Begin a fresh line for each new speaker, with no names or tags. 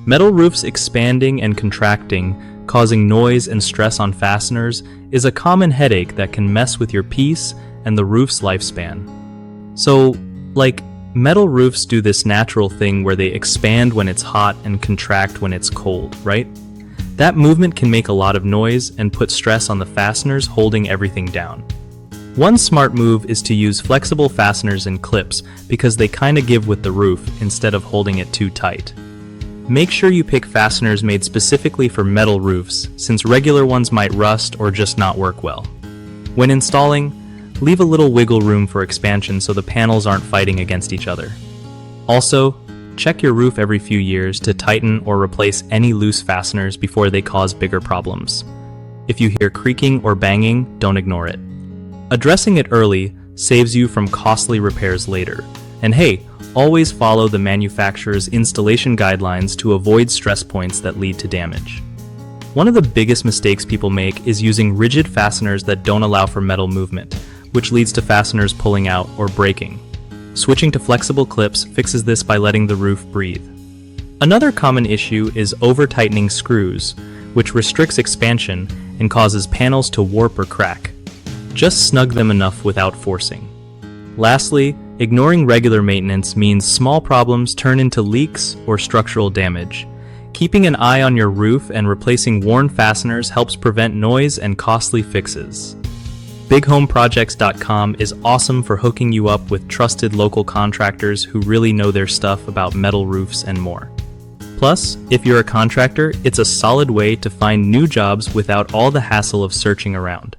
Metal roofs expanding and contracting, causing noise and stress on fasteners, is a common headache that can mess with your peace and the roof's lifespan. So, metal roofs do this natural thing where they expand when it's hot and contract when it's cold, right? That movement can make a lot of noise and put stress on the fasteners holding everything down. One smart move is to use flexible fasteners and clips because they kinda give with the roof instead of holding it too tight. Make sure you pick fasteners made specifically for metal roofs, since regular ones might rust or just not work well. When installing, leave a little wiggle room for expansion so the panels aren't fighting against each other. Also, check your roof every few years to tighten or replace any loose fasteners before they cause bigger problems. If you hear creaking or banging, don't ignore it. Addressing it early saves you from costly repairs later. And hey, always follow the manufacturer's installation guidelines to avoid stress points that lead to damage. One of the biggest mistakes people make is using rigid fasteners that don't allow for metal movement, which leads to fasteners pulling out or breaking. Switching to flexible clips fixes this by letting the roof breathe. Another common issue is over-tightening screws, which restricts expansion and causes panels to warp or crack. Just snug them enough without forcing. Lastly, ignoring regular maintenance means small problems turn into leaks or structural damage. Keeping an eye on your roof and replacing worn fasteners helps prevent noise and costly fixes. BigHomeProjects.com is awesome for hooking you up with trusted local contractors who really know their stuff about metal roofs and more. Plus, if you're a contractor, it's a solid way to find new jobs without all the hassle of searching around.